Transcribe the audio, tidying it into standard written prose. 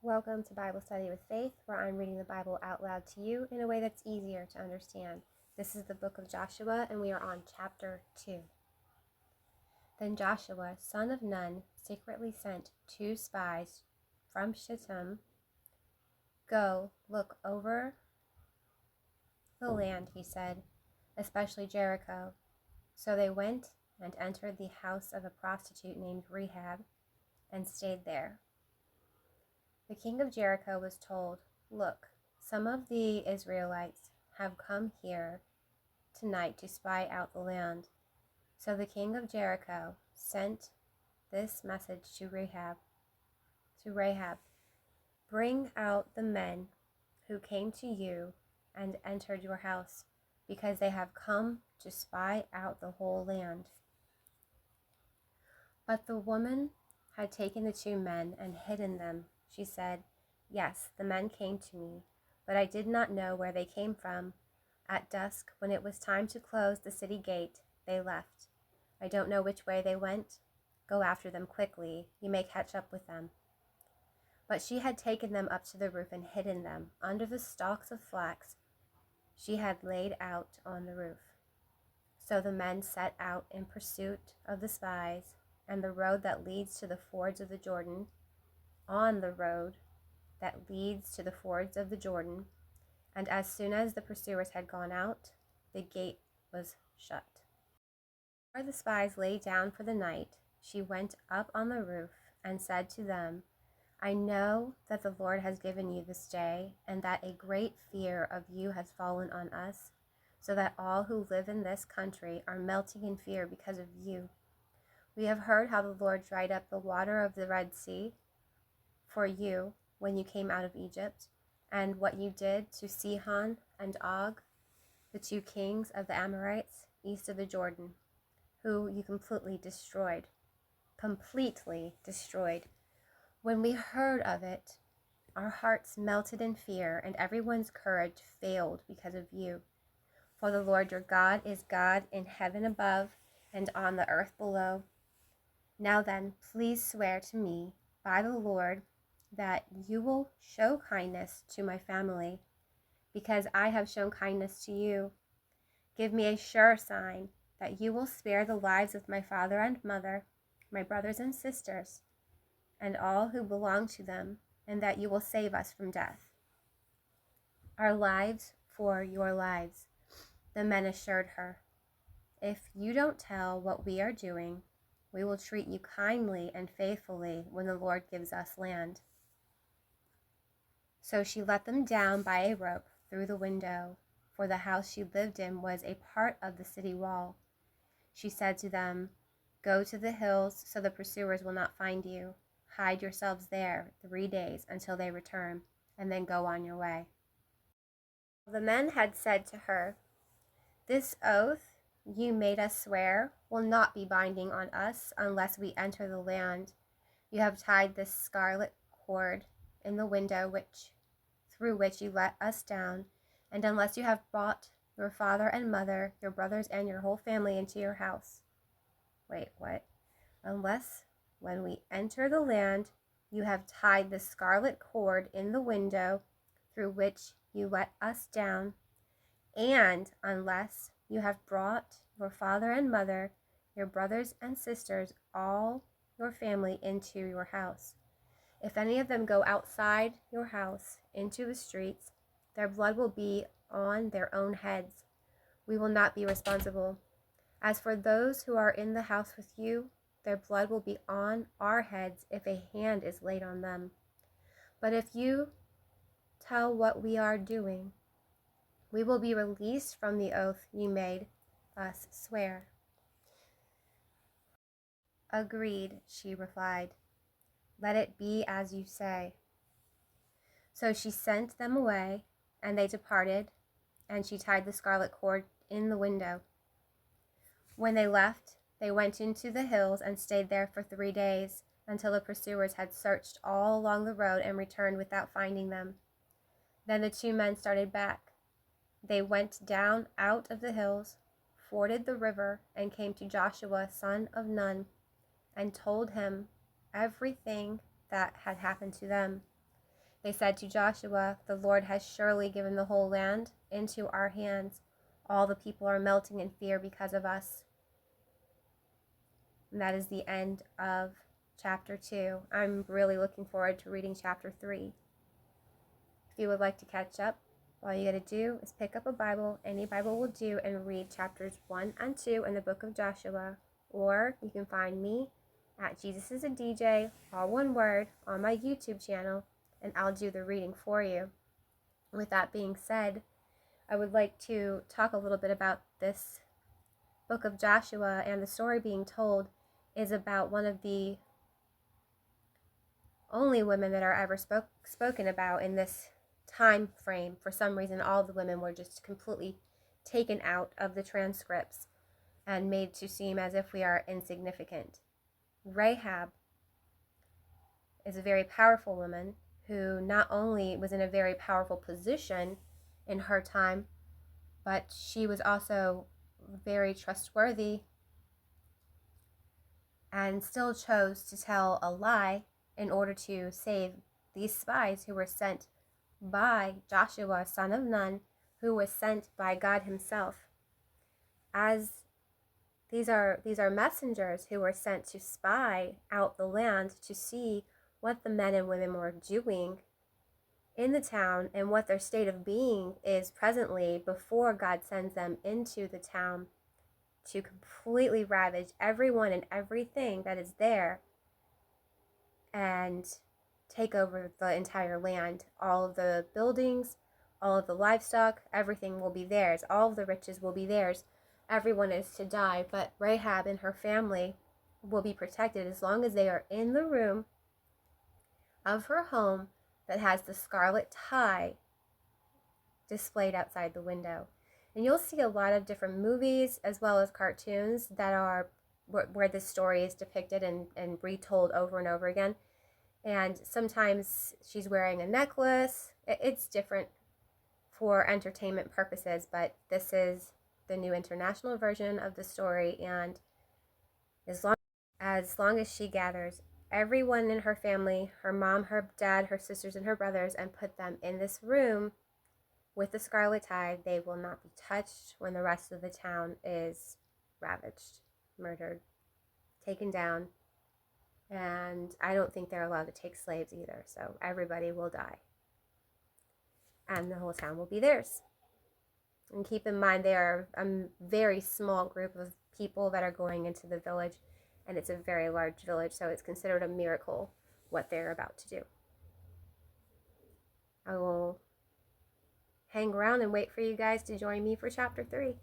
Welcome to Bible Study with Faith, where I'm reading the Bible out loud to you in a way that's easier to understand. This is the book of Joshua, and we are on chapter 2. Then Joshua, son of Nun, secretly sent 2 spies from Shittim. Go, look over the land, he said, especially Jericho. So they went and entered the house of a prostitute named Rahab and stayed there. The king of Jericho was told, "Look, some of the Israelites have come here tonight to spy out the land." So the king of Jericho sent this message to Rahab, "Bring out the men who came to you and entered your house, because they have come to spy out the whole land." But the woman had taken the 2 men and hidden them. She said, "Yes, the men came to me, but I did not know where they came from. At dusk, when it was time to close the city gate, they left. I don't know which way they went. Go after them quickly. You may catch up with them." But she had taken them up to the roof and hidden them under the stalks of flax she had laid out on the roof. So the men set out in pursuit of the spies, and the road that leads to the fords of the Jordan, and as soon as the pursuers had gone out, the gate was shut. Before the spies lay down for the night, she went up on the roof and said to them, "I know that the Lord has given you this day, and that a great fear of you has fallen on us, so that all who live in this country are melting in fear because of you. We have heard how the Lord dried up the water of the Red Sea for you when you came out of Egypt, and what you did to Sihon and Og, the 2 kings of the Amorites east of the Jordan, who you completely destroyed. When we heard of it, our hearts melted in fear, and everyone's courage failed because of you. For the Lord your God is God in heaven above and on the earth below. Now then, please swear to me by the Lord that you will show kindness to my family, because I have shown kindness to you. Give me a sure sign that you will spare the lives of my father and mother, my brothers and sisters, and all who belong to them, and that you will save us from death." "Our lives for your lives," the men assured her. "If you don't tell what we are doing, we will treat you kindly and faithfully when the Lord gives us land." So she let them down by a rope through the window, for the house she lived in was a part of the city wall. She said to them, "Go to the hills so the pursuers will not find you. Hide yourselves there 3 days until they return, and then go on your way." The men had said to her, "This oath you made us swear will not be binding on us unless we enter the land. You have tied this scarlet cord in the window through which you let us down, and unless you have brought your father and mother, your brothers, and your whole family into your house." Wait, what? "Unless when we enter the land, you have tied the scarlet cord in the window through which you let us down, and unless you have brought your father and mother, your brothers and sisters, all your family into your house. If any of them go outside your house into the streets, their blood will be on their own heads. We will not be responsible. As for those who are in the house with you, their blood will be on our heads if a hand is laid on them. But if you tell what we are doing, we will be released from the oath you made us swear." "Agreed," she replied. "Let it be as you say." So she sent them away, and they departed, and she tied the scarlet cord in the window. When they left, they went into the hills and stayed there for 3 days, until the pursuers had searched all along the road and returned without finding them. Then the 2 men started back. They went down out of the hills, forded the river, and came to Joshua, son of Nun, and told him everything that had happened to them. They said to Joshua, "The Lord has surely given the whole land into our hands. All the people are melting in fear because of us." And that is the end of chapter 2. I'm really looking forward to reading chapter 3. If you would like to catch up, all you got to do is pick up a Bible, any Bible will do, and read chapters 1 and 2 in the book of Joshua. Or you can find me at Jesus is a DJ, all one word, on my YouTube channel, and I'll do the reading for you. With that being said, I would like to talk a little bit about this book of Joshua, and the story being told is about one of the only women that are ever spoken about in this time frame. For some reason, all the women were just completely taken out of the transcripts and made to seem as if we are insignificant. Rahab is a very powerful woman who not only was in a very powerful position in her time, but she was also very trustworthy and still chose to tell a lie in order to save these spies who were sent by Joshua, son of Nun, who was sent by God himself. As these are messengers who were sent to spy out the land to see what the men and women were doing in the town and what their state of being is presently before God sends them into the town to completely ravage everyone and everything that is there and take over the entire land. All of the buildings, all of the livestock, everything will be theirs. All of the riches will be theirs. Everyone is to die, but Rahab and her family will be protected as long as they are in the room of her home that has the scarlet tie displayed outside the window. And you'll see a lot of different movies as well as cartoons that are where this story is depicted and retold over and over again. And sometimes she's wearing a necklace. It's different for entertainment purposes, but this is the new international version of the story. And as long as she gathers everyone in her family, her mom, her dad, her sisters, and her brothers, and put them in this room with the scarlet tie, they will not be touched when the rest of the town is ravaged, murdered, taken down. And I don't think they're allowed to take slaves either, so everybody will die. And the whole town will be theirs. And keep in mind, they are a very small group of people that are going into the village, and it's a very large village, so it's considered a miracle what they're about to do. I will hang around and wait for you guys to join me for chapter 3.